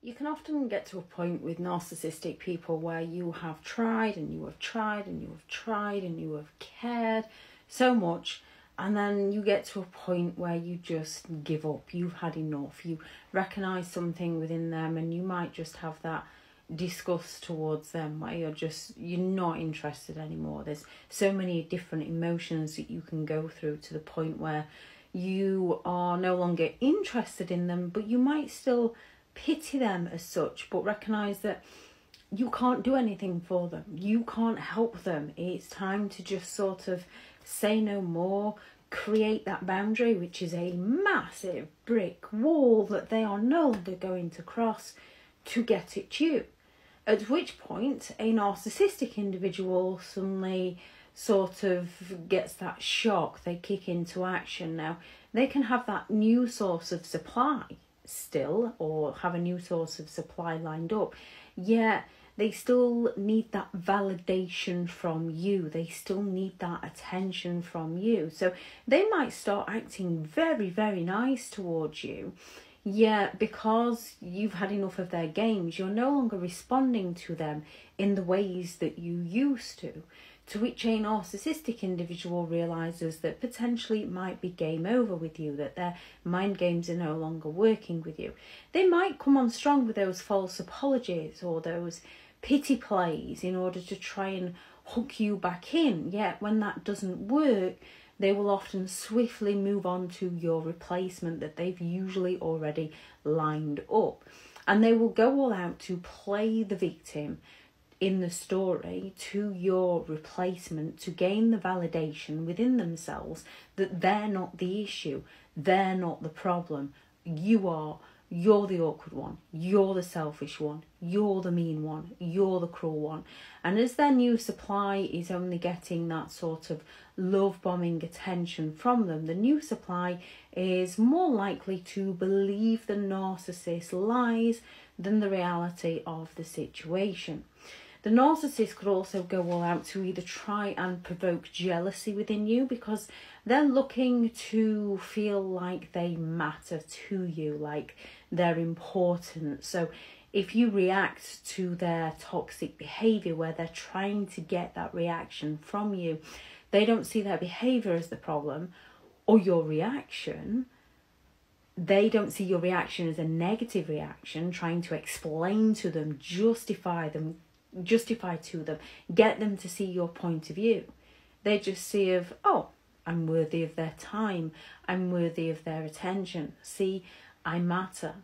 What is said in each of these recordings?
You can often get to a point with narcissistic people where you have tried and you have tried and you have tried and you have cared so much, and then you get to a point where you just give up. You've had enough. You recognise something within them and you might just have that disgust towards them where you're not interested anymore. There's so many different emotions that you can go through to the point where you are no longer interested in them, but you might still pity them as such, but recognise that you can't do anything for them. You can't help them. It's time to just sort of say no more, create that boundary, which is a massive brick wall that they are no longer going to cross to get at you. At which point, a narcissistic individual suddenly sort of gets that shock. They kick into action. Now, they can have that new source of supply still, or have a new source of supply lined up, yet they still need that validation from you. They still need that attention from you. So they might start acting very, very nice towards you, yet because you've had enough of their games, you're no longer responding to them in the ways that you used to which a narcissistic individual realises that potentially it might be game over with you, that their mind games are no longer working with you. They might come on strong with those false apologies or those pity plays in order to try and hook you back in, yet when that doesn't work, they will often swiftly move on to your replacement that they've usually already lined up. And they will go all out to play the victim in the story to your replacement to gain the validation within themselves that they're not the issue, they're not the problem. You are. You're the awkward one, you're the selfish one, you're the mean one, you're the cruel one. And as their new supply is only getting that sort of love-bombing attention from them, the new supply is more likely to believe the narcissist lies than the reality of the situation. The narcissist could also go all out to either try and provoke jealousy within you because they're looking to feel like they matter to you, like they're important. So if you react to their toxic behaviour where they're trying to get that reaction from you, they don't see their behaviour as the problem or your reaction. They don't see your reaction as a negative reaction, trying to explain to them, justify to them, get them to see your point of view. They just see of, oh, I'm worthy of their time, I'm worthy of their attention, see, I matter.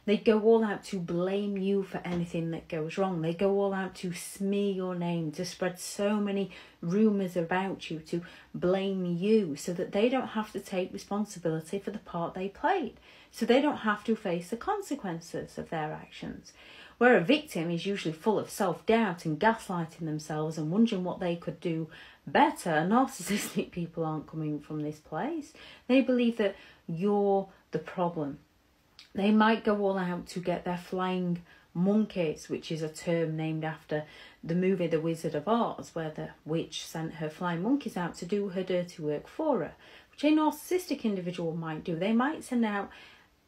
They go all out to blame you for anything that goes wrong. They go all out to smear your name, to spread so many rumours about you, to blame you so that they don't have to take responsibility for the part they played, so they don't have to face the consequences of their actions. Where a victim is usually full of self-doubt and gaslighting themselves and wondering what they could do better, narcissistic people aren't coming from this place. They believe that you're the problem. They might go all out to get their flying monkeys, which is a term named after the movie The Wizard of Oz, where the witch sent her flying monkeys out to do her dirty work for her, which a narcissistic individual might do. They might send out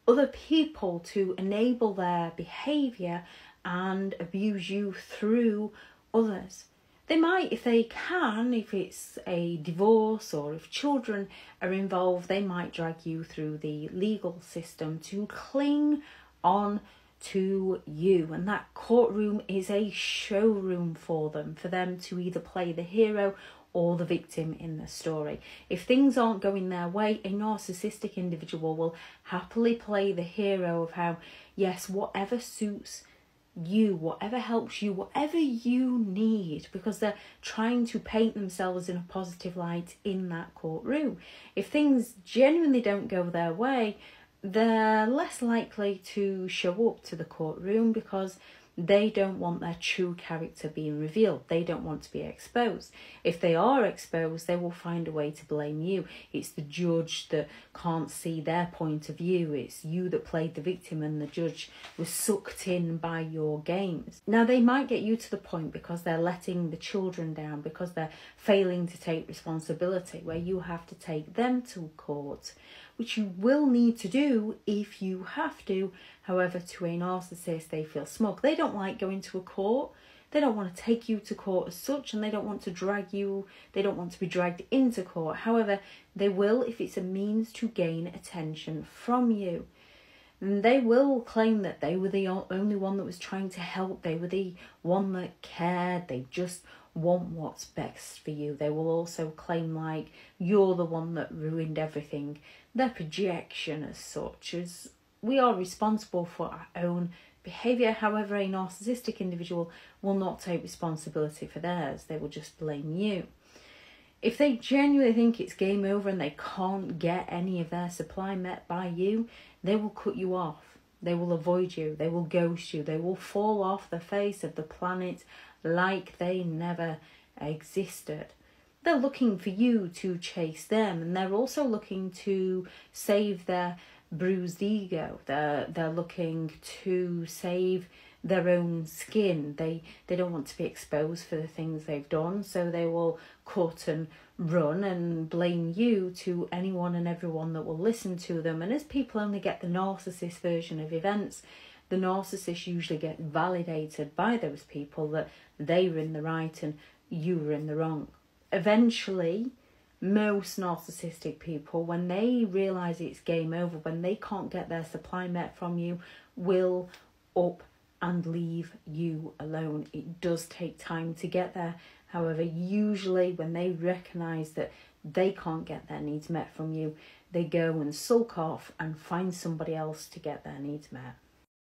other people to enable their behaviour and abuse you through others. They might, if they can, if it's a divorce or if children are involved, they might drag you through the legal system to cling on to you. And that courtroom is a showroom for them to either play the hero or the victim in the story. If things aren't going their way, a narcissistic individual will happily play the hero of how, yes, whatever suits you, whatever helps you, whatever you need, because they're trying to paint themselves in a positive light in that courtroom. If things genuinely don't go their way, they're less likely to show up to the courtroom because they don't want their true character being revealed. They don't want to be exposed. If they are exposed, they will find a way to blame you. It's the judge that can't see their point of view. It's you that played the victim and the judge was sucked in by your games. Now, they might get you to the point because they're letting the children down, because they're failing to take responsibility, where you have to take them to court, which you will need to do if you have to. However, to a narcissist, they feel smug. They don't like going to a court. They don't want to take you to court as such, and they don't want to drag you. They don't want to be dragged into court. However, they will if it's a means to gain attention from you. And they will claim that they were the only one that was trying to help. They were the one that cared. They just want what's best for you. They will also claim like you're the one that ruined everything. Their projection as such is we are responsible for our own behaviour. However, a narcissistic individual will not take responsibility for theirs. They will just blame you. If they genuinely think it's game over and they can't get any of their supply met by you, they will cut you off. They will avoid you. They will ghost you. They will fall off the face of the planet like they never existed. They're looking for you to chase them, and they're also looking to save their bruised ego. They're looking to save their own skin. They don't want to be exposed for the things they've done, so they will cut and run and blame you to anyone and everyone that will listen to them. And as people only get the narcissist version of events, the narcissist usually get validated by those people that they were in the right and you were in the wrong. Eventually, most narcissistic people, when they realise it's game over, when they can't get their supply met from you, will up and leave you alone. It does take time to get there. However, usually when they recognise that they can't get their needs met from you, they go and sulk off and find somebody else to get their needs met.